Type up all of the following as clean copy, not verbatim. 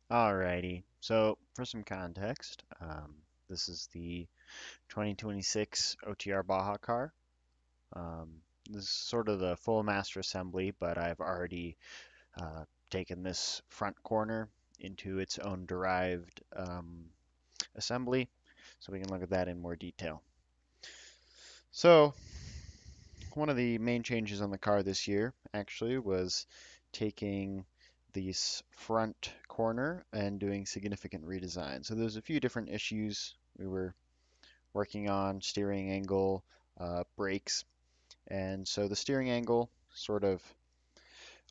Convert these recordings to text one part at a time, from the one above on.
Alrighty, so for some context, this is the 2026 OTR Baja car. This is sort of the full master assembly, but I've already taken this front corner into its own derived assembly, so we can look at that in more detail. So, one of the main changes on the car this year actually was taking this front corner and doing significant redesign. So there's a few different issues we were working on: steering angle, brakes, and so the steering angle, sort of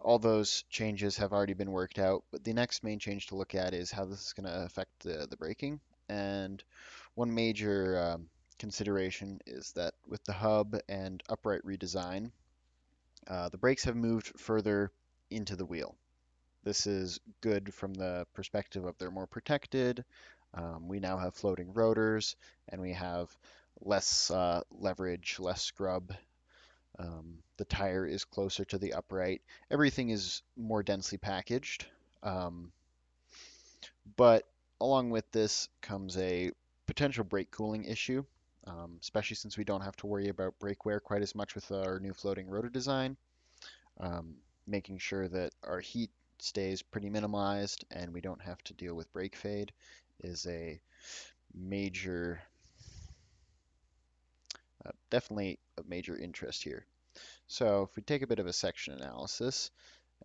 all those changes have already been worked out, but the next main change to look at is how this is going to affect the braking. And one major consideration is that with the hub and upright redesign, the brakes have moved further into the wheel. This is good from the perspective of they're more protected. We now have floating rotors, and we have less leverage, less scrub. The tire is closer to the upright. Everything is more densely packaged. Um, but along with this comes a potential brake cooling issue, especially since we don't have to worry about brake wear quite as much with our new floating rotor design. um, Making sure that our heat stays pretty minimalized and we don't have to deal with brake fade is a major, definitely a major interest here. So if we take a bit of a section analysis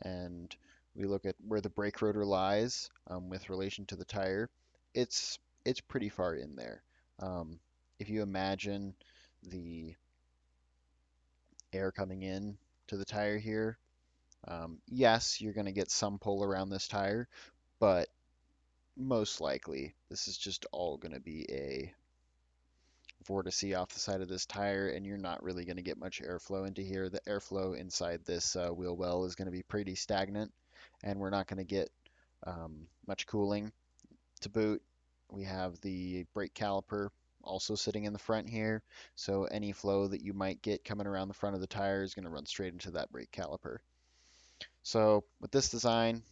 and we look at where the brake rotor lies with relation to the tire, it's pretty far in there. Um, if you imagine the air coming in to the tire here, yes, you're going to get some pull around this tire, but most likely this is just all going to be a vortice off the side of this tire, and you're not really going to get much airflow into here. The airflow inside this wheel well is going to be pretty stagnant, and we're not going to get much cooling. To boot, we have the brake caliper also sitting in the front here, so any flow that you might get coming around the front of the tire is going to run straight into that brake caliper. So with this design,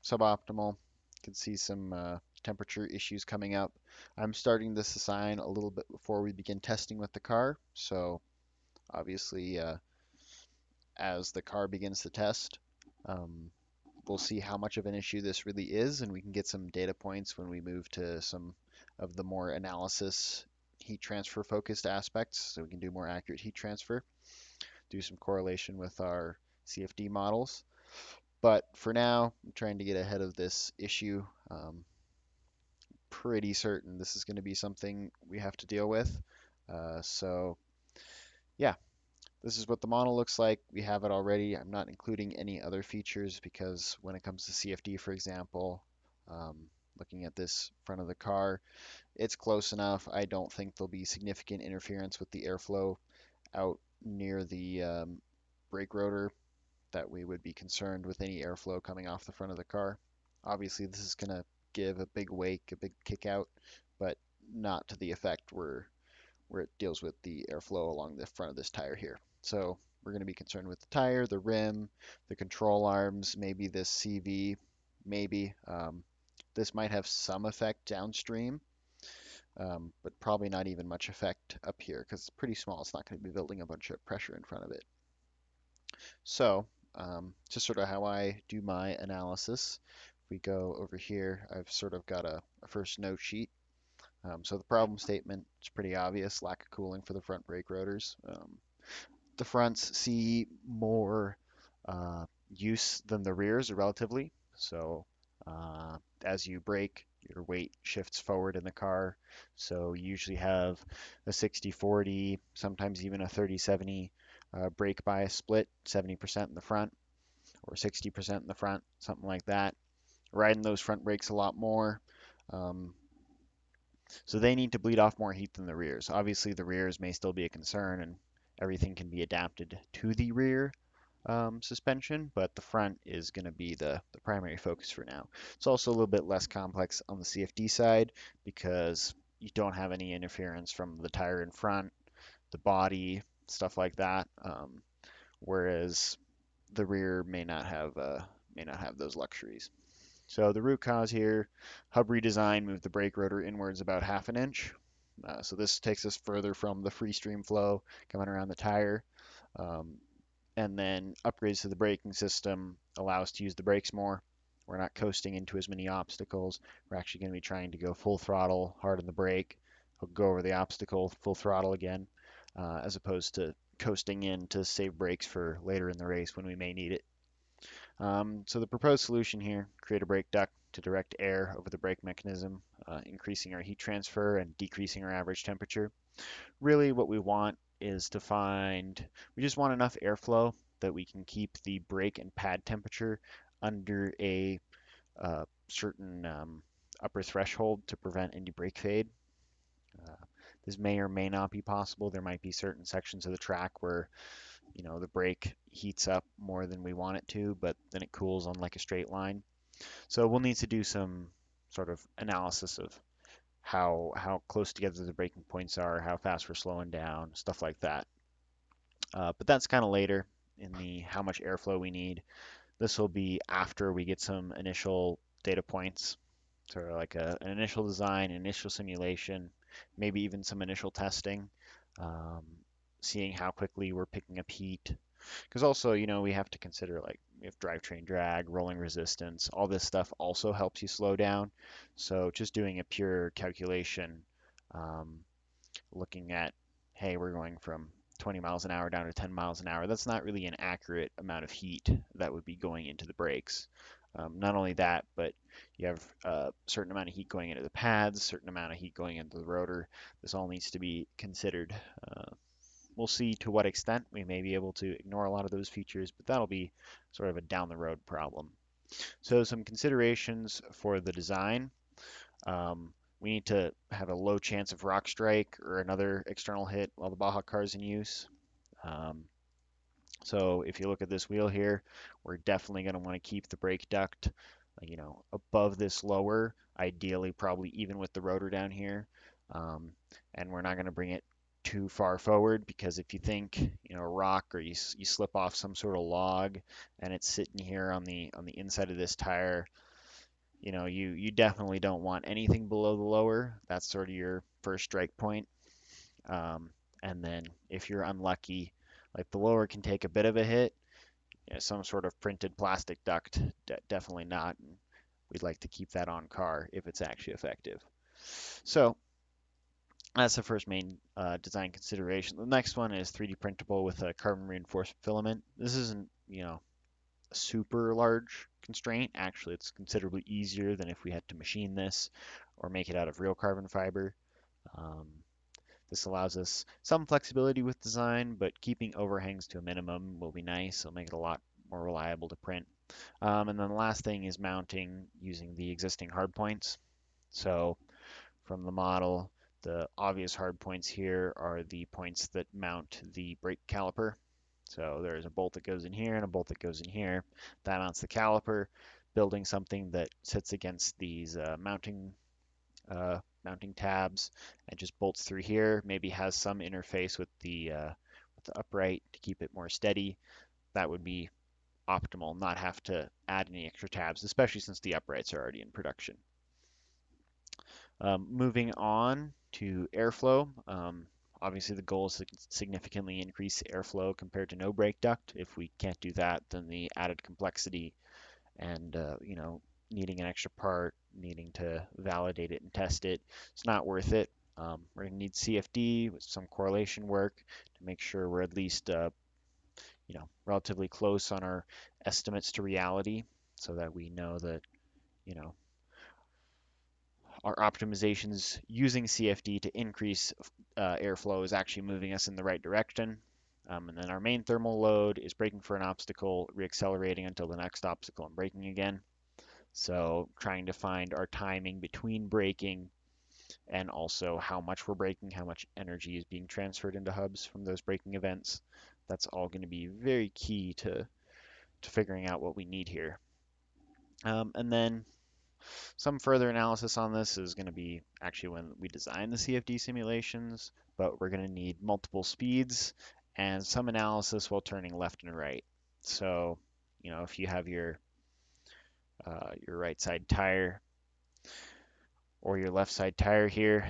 suboptimal. You can see some temperature issues coming up. I'm starting this design a little bit before we begin testing with the car, so obviously as the car begins to test, um, we'll see how much of an issue this really is, and we can get some data points when we move to some of the more analysis heat transfer focused aspects, so we can do more accurate heat transfer, do some correlation with our CFD models. But for now, I'm trying to get ahead of this issue. Pretty certain this is going to be something we have to deal with. So yeah, this is what the model looks like. We have it already. I'm not including any other features because when it comes to CFD, for example, um, looking at this front of the car, it's close enough. I don't think there'll be significant interference with the airflow out near the brake rotor that we would be concerned with any airflow coming off the front of the car. Obviously, this is going to give a big wake, a big kick out, but not to the effect where it deals with the airflow along the front of this tire here. So we're going to be concerned with the tire, the rim, the control arms, maybe this CV, maybe. This might have some effect downstream, but probably not even much effect up here because it's pretty small. It's not going to be building a bunch of pressure in front of it. So, just sort of how I do my analysis. If we go over here, I've sort of got a first note sheet. So the problem statement is pretty obvious: lack of cooling for the front brake rotors. The fronts see more use than the rears, relatively. So as you brake, your weight shifts forward in the car. So you usually have a 60-40, sometimes even a 30-70 brake bias split, 70% in the front or 60% in the front, something like that. Riding those front brakes a lot more. Um, so they need to bleed off more heat than the rears. Obviously, the rears may still be a concern, and everything can be adapted to the rear suspension, but the front is going to be the primary focus for now. It's also a little bit less complex on the CFD side because you don't have any interference from the tire in front, the body, stuff like that. Whereas the rear may not have those luxuries. So the root cause here, hub redesign moved the brake rotor inwards about half an inch. So this takes us further from the free stream flow coming around the tire. Um, and then upgrades to the braking system allow us to use the brakes more. We're not coasting into as many obstacles. We're actually going to be trying to go full throttle, hard on the brake, go over the obstacle, full throttle again, as opposed to coasting in to save brakes for later in the race when we may need it. So the proposed solution here, create a brake duct to direct air over the brake mechanism, increasing our heat transfer and decreasing our average temperature. Really what we want is to find, we just want enough airflow that we can keep the brake and pad temperature under a certain upper threshold to prevent any brake fade. Uh, this may or may not be possible. There might be certain sections of the track where the brake heats up more than we want it to, but then it cools on like a straight line. So we'll need to do some sort of analysis of how close together the braking points are, how fast we're slowing down, stuff like that. But that's kind of later in the how much airflow we need. This will be after we get some initial data points, sort of like an initial design, initial simulation, maybe even some initial testing, um, seeing how quickly we're picking up heat. Because also, we have to consider like we have drivetrain drag, rolling resistance, all this stuff also helps you slow down. So just doing a pure calculation, um, looking at, hey, we're going from 20 miles an hour down to 10 miles an hour, that's not really an accurate amount of heat that would be going into the brakes. Not only that, but you have a certain amount of heat going into the pads, a certain amount of heat going into the rotor. This all needs to be considered. We'll see to what extent we may be able to ignore a lot of those features, but that'll be sort of a down the road problem. So some considerations for the design. We need to have a low chance of rock strike or another external hit while the Baja car is in use. Um, so if you look at this wheel here, we're definitely going to want to keep the brake duct, above this lower, ideally probably even with the rotor down here. Um, and we're not going to bring it too far forward because if you think, a rock or you slip off some sort of log and it's sitting here on the inside of this tire, you definitely don't want anything below the lower. That's sort of your first strike point. Um, and then if you're unlucky, like the lower can take a bit of a hit. Some sort of printed plastic duct, definitely not. And we'd like to keep that on car if it's actually effective. So that's the first main design consideration. The next one is 3D printable with a carbon reinforced filament. This isn't, a super large constraint. Actually, it's considerably easier than if we had to machine this or make it out of real carbon fiber. Um, this allows us some flexibility with design, but keeping overhangs to a minimum will be nice. It'll make it a lot more reliable to print. And then the last thing is mounting using the existing hardpoints. So from the model, the obvious hard points here are the points that mount the brake caliper. So there's a bolt that goes in here and a bolt that goes in here. That mounts the caliper. Building something that sits against these mounting tabs and just bolts through here. Maybe has some interface with the upright to keep it more steady. That would be optimal. Not have to add any extra tabs, especially since the uprights are already in production. Moving on to airflow. Obviously, the goal is to significantly increase airflow compared to no brake duct. If we can't do that, then the added complexity and needing an extra part, needing to validate it and test it, it's not worth it. We're going to need CFD with some correlation work to make sure we're at least relatively close on our estimates to reality, so that we know that you know our optimizations using CFD to increase airflow is actually moving us in the right direction. And then our main thermal load is braking for an obstacle, reaccelerating until the next obstacle and braking again. So trying to find our timing between braking and also how much we're braking, how much energy is being transferred into hubs from those braking events. That's all going to be very key to figuring out what we need here. And then some further analysis on this is going to be actually when we design the CFD simulations, but we're going to need multiple speeds and some analysis while turning left and right. So, if you have your your right side tire or your left side tire here,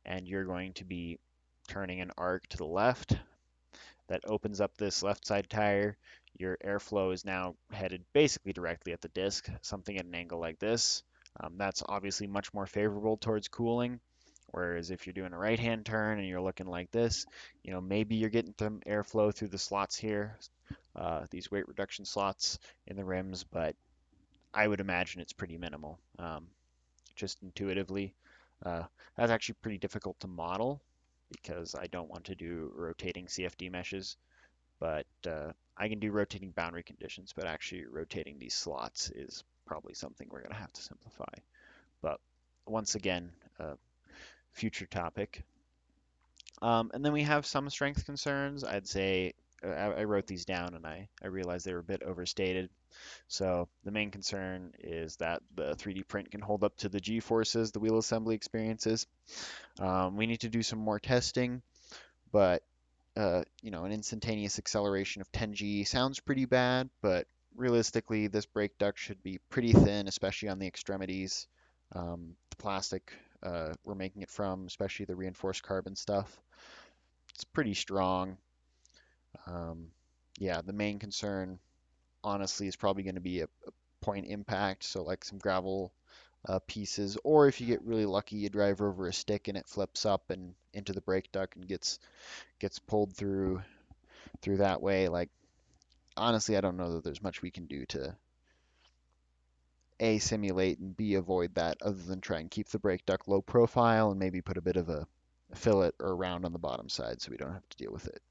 and you're going to be turning an arc to the left. That opens up this left side tire. Your airflow is now headed basically directly at the disc, something at an angle like this. That's obviously much more favorable towards cooling. Whereas if you're doing a right-hand turn and you're looking like this, maybe you're getting some airflow through the slots here, these weight reduction slots in the rims, but I would imagine it's pretty minimal, just intuitively. Uh, that's actually pretty difficult to model because I don't want to do rotating CFD meshes, but I can do rotating boundary conditions, but actually rotating these slots is probably something we're going to have to simplify. But once again, future topic. And then we have some strength concerns. I'd say I wrote these down and I realized they were a bit overstated. So the main concern is that the 3D print can hold up to the G forces the wheel assembly experiences. We need to do some more testing, but an instantaneous acceleration of 10G sounds pretty bad, but realistically, this brake duct should be pretty thin, especially on the extremities. The plastic we're making it from, especially the reinforced carbon stuff, it's pretty strong. Um, yeah, the main concern, honestly, is probably going to be a point impact, so like some gravel pieces, or if you get really lucky, you drive over a stick and it flips up and into the brake duct and gets pulled through that way. Like honestly, I don't know that there's much we can do to A, simulate, and B, avoid that other than try and keep the brake duct low profile and maybe put a bit of a fillet or a round on the bottom side so we don't have to deal with it.